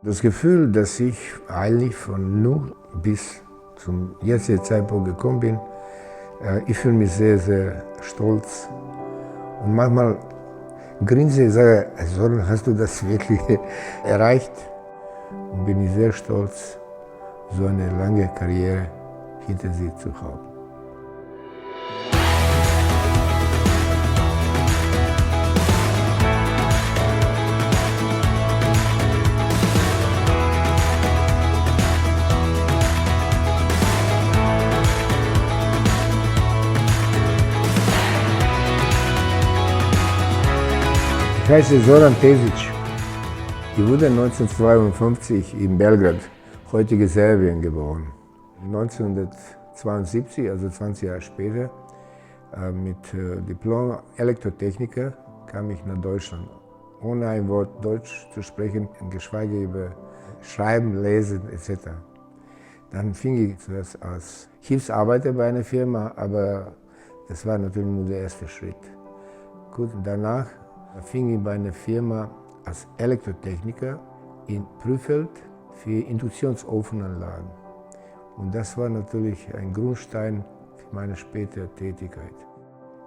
Das Gefühl, dass ich eigentlich von null bis zum jetzigen Zeitpunkt gekommen bin, ich fühle mich sehr, sehr stolz. Und manchmal grinse ich und sage, Soren, hast du das wirklich erreicht? Und bin ich sehr stolz, so eine lange Karriere hinter sich zu haben. Ich heiße Zoran Tezic. Ich wurde 1952 in Belgrad, heutige Serbien, geboren. 1972, also 20 Jahre später, mit Diplom Elektrotechniker kam ich nach Deutschland, ohne ein Wort Deutsch zu sprechen, geschweige über Schreiben, Lesen etc. Dann fing ich zuerst als Hilfsarbeiter bei einer Firma, aber das war natürlich nur der erste Schritt. Gut, danach fing ich bei einer Firma als Elektrotechniker in Prüfeld für Induktionsofenanlagen. Und das war natürlich ein Grundstein für meine spätere Tätigkeit.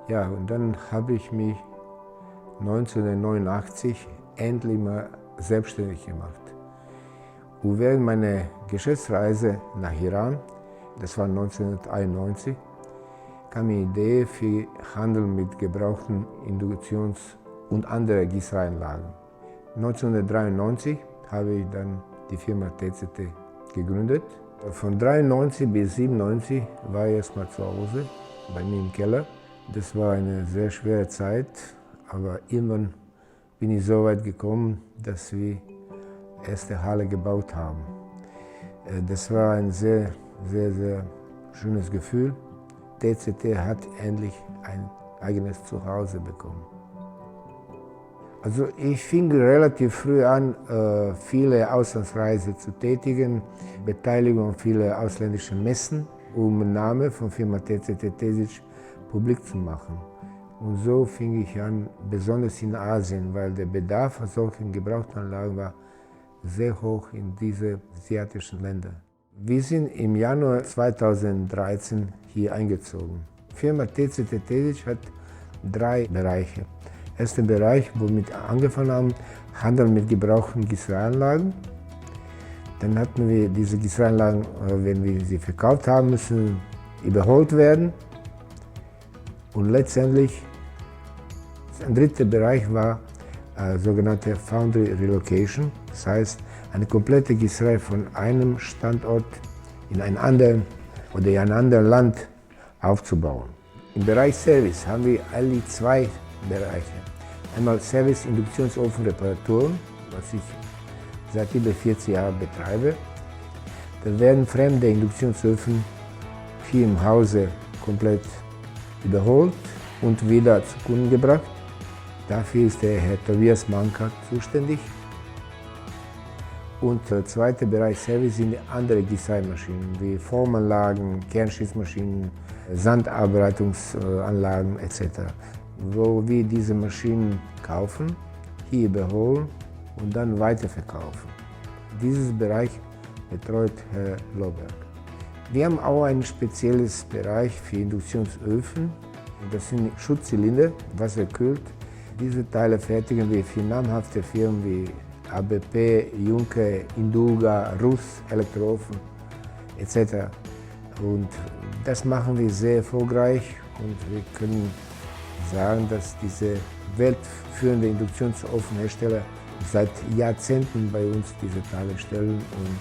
Ja, und dann habe ich mich 1989 endlich mal selbstständig gemacht. Und während meiner Geschäftsreise nach Iran, das war 1991, kam die Idee für Handel mit gebrauchten Induktions- und andere Gießereianlagen. 1993 habe ich dann die Firma TZT gegründet. Von 1993 bis 1997 war ich erstmal zu Hause, bei mir im Keller. Das war eine sehr schwere Zeit, aber irgendwann bin ich so weit gekommen, dass wir erste Halle gebaut haben. Das war ein sehr, sehr, sehr schönes Gefühl. TZT hat endlich ein eigenes Zuhause bekommen. Also ich fing relativ früh an, viele Auslandsreisen zu tätigen, Beteiligung an vielen ausländischen Messen, um den Namen von Firma TZT Tezic publik zu machen. Und so fing ich an, besonders in Asien, weil der Bedarf an solchen Gebrauchtanlagen war sehr hoch in diese asiatischen Länder. Wir sind im Januar 2013 hier eingezogen. Die Firma TZT Tezic hat 3 Bereiche. Erster Bereich, womit wir angefangen haben, Handel mit gebrauchten Gießereianlagen. Dann hatten wir diese Gießereianlagen, wenn wir sie verkauft haben, müssen überholt werden. Und letztendlich, ein dritter Bereich war sogenannte Foundry Relocation. Das heißt, eine komplette Gießerei von einem Standort in einen anderen oder in ein anderes Land aufzubauen. Im Bereich Service haben wir eigentlich 2 Bereiche. Einmal Service Induktionsofenreparaturen, was ich seit über 40 Jahren betreibe. Da werden fremde Induktionsöfen hier im Hause komplett überholt und wieder zu Kunden gebracht. Dafür ist der Herr Tobias Manka zuständig. Und der zweite Bereich Service sind andere Gießereimaschinen wie Formanlagen, Kernschießmaschinen, Sandarbeitungsanlagen etc., wo wir diese Maschinen kaufen, hier überholen und dann weiterverkaufen. Dieses Bereich betreut Herr Lohberg. Wir haben auch ein spezielles Bereich für Induktionsöfen. Das sind Schutzzylinder, wasserkühlt. Diese Teile fertigen wir für namhafte Firmen wie ABP, Juncker, Induga, Russ, Elektroofen etc. Und das machen wir sehr erfolgreich und wir können sagen, dass diese weltführende Induktionsofenhersteller seit Jahrzehnten bei uns diese Teile stellen und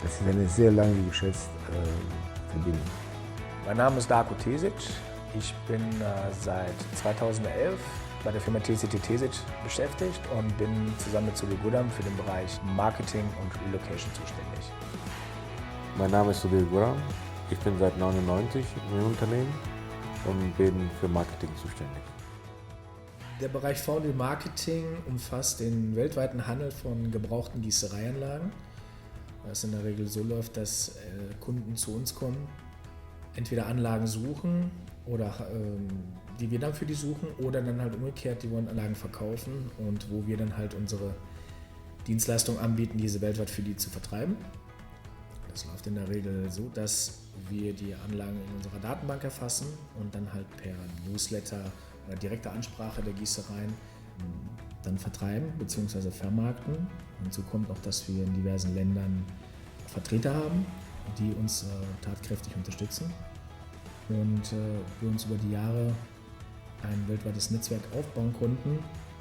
das ist eine sehr lange Geschäftsverbindung. Mein Name ist Darko Tezic. Ich bin seit 2011 bei der Firma TZT Tezic beschäftigt und bin zusammen mit Sudhir Guram für den Bereich Marketing und Relocation zuständig. Mein Name ist Sudhir Guram. Ich bin seit 1999 im Unternehmen und bin für Marketing zuständig. Der Bereich Foundry Marketing umfasst den weltweiten Handel von gebrauchten Gießereianlagen. Was in der Regel so läuft, dass Kunden zu uns kommen, entweder Anlagen suchen oder die wir dann für die suchen oder dann halt umgekehrt, die wollen Anlagen verkaufen und wo wir dann halt unsere Dienstleistungen anbieten, diese weltweit für die zu vertreiben. Das läuft in der Regel so, dass wir die Anlagen in unserer Datenbank erfassen und dann halt per Newsletter oder direkter Ansprache der Gießereien dann vertreiben bzw. vermarkten. Hinzu kommt auch, dass wir in diversen Ländern Vertreter haben, die uns tatkräftig unterstützen und wir uns über die Jahre ein weltweites Netzwerk aufbauen konnten,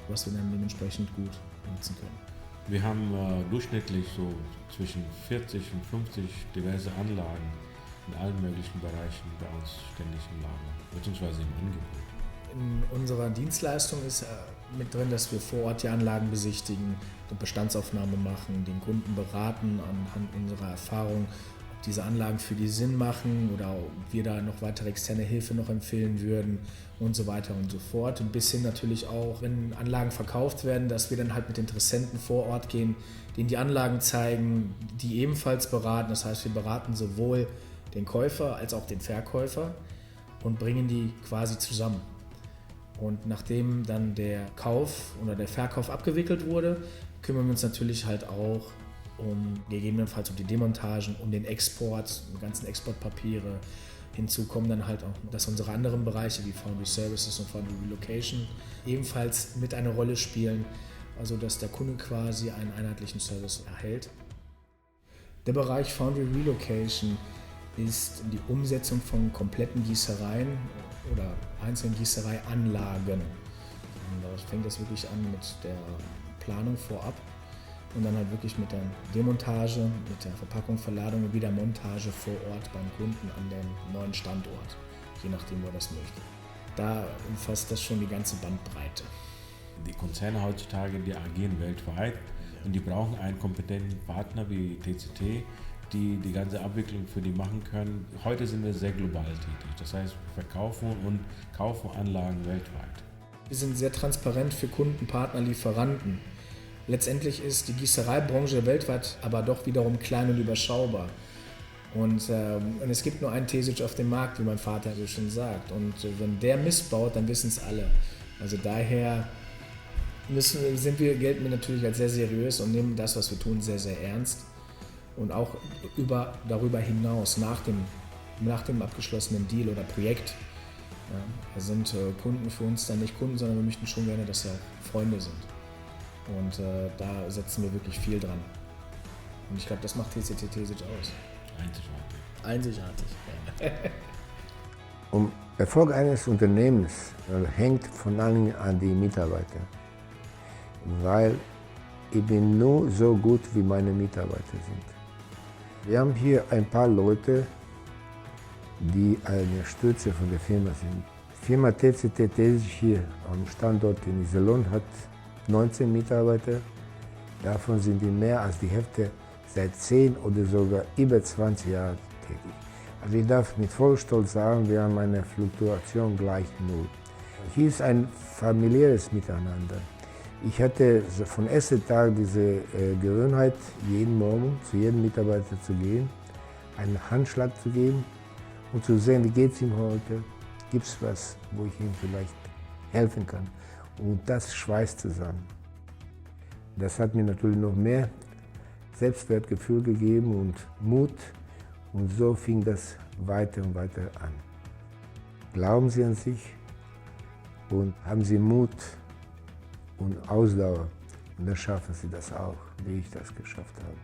was wir dann dementsprechend gut nutzen können. Wir haben durchschnittlich so zwischen 40 und 50 diverse Anlagen in allen möglichen Bereichen bei uns ständig im Lager, beziehungsweise im Angebot. In unserer Dienstleistung ist mit drin, dass wir vor Ort die Anlagen besichtigen, eine Bestandsaufnahme machen, den Kunden beraten anhand unserer Erfahrung, ob diese Anlagen für die Sinn machen oder ob wir da noch weitere externe Hilfe noch empfehlen würden und so weiter und so fort. Und bis hin natürlich auch, wenn Anlagen verkauft werden, dass wir dann halt mit Interessenten vor Ort gehen, denen die Anlagen zeigen, die ebenfalls beraten. Das heißt, wir beraten sowohl den Käufer als auch den Verkäufer und bringen die quasi zusammen. Und nachdem dann der Kauf oder der Verkauf abgewickelt wurde, kümmern wir uns natürlich halt auch gegebenenfalls um die Demontagen, um den Export, die ganzen Exportpapiere. Hinzu kommen dann halt auch, dass unsere anderen Bereiche wie Foundry Services und Foundry Relocation ebenfalls mit eine Rolle spielen, also dass der Kunde quasi einen einheitlichen Service erhält. Der Bereich Foundry Relocation ist die Umsetzung von kompletten Gießereien oder einzelnen Gießereianlagen. Da fängt es wirklich an mit der Planung vorab und dann halt wirklich mit der Demontage, mit der Verpackung, Verladung und wieder Montage vor Ort beim Kunden an dem neuen Standort, je nachdem, wo er das möchte. Da umfasst das schon die ganze Bandbreite. Die Konzerne heutzutage, die agieren weltweit und die brauchen einen kompetenten Partner wie TCT, die die ganze Abwicklung für die machen können. Heute sind wir sehr global tätig, das heißt, wir verkaufen und kaufen Anlagen weltweit. Wir sind sehr transparent für Kunden, Partner, Lieferanten. Letztendlich ist die Gießereibranche weltweit aber doch wiederum klein und überschaubar. Und es gibt nur einen Tesic auf dem Markt, wie mein Vater so schon sagt. Und wenn der missbaut, dann wissen es alle. Also daher gelten wir natürlich als sehr seriös und nehmen das, was wir tun, sehr, sehr ernst. Und auch darüber hinaus, nach dem abgeschlossenen Deal oder Projekt, ja, sind Kunden für uns dann nicht Kunden, sondern wir möchten schon gerne, dass sie auch Freunde sind. Und da setzen wir wirklich viel dran. Und ich glaube, das macht TCT Tesic aus. Einzigartig. Ja. Erfolg eines Unternehmens hängt von allen an die Mitarbeiter. Weil ich bin nur so gut, wie meine Mitarbeiter sind. Wir haben hier ein paar Leute, die eine Stütze von der Firma sind. Die Firma TCT Tesic hier am Standort in Iserlohn hat 19 Mitarbeiter. Davon sind die mehr als die Hälfte seit 10 oder sogar über 20 Jahren tätig. Also ich darf mit vollem Stolz sagen, wir haben eine Fluktuation gleich null. Hier ist ein familiäres Miteinander. Ich hatte von ersten Tag diese Gewohnheit, jeden Morgen zu jedem Mitarbeiter zu gehen, einen Handschlag zu geben und zu sehen, wie geht es ihm heute, gibt es was, wo ich ihm vielleicht helfen kann. Und das schweißt zusammen. Das hat mir natürlich noch mehr Selbstwertgefühl gegeben und Mut. Und so fing das weiter und weiter an. Glauben Sie an sich und haben Sie Mut und Ausdauer. Und dann schaffen Sie das auch, wie ich das geschafft habe.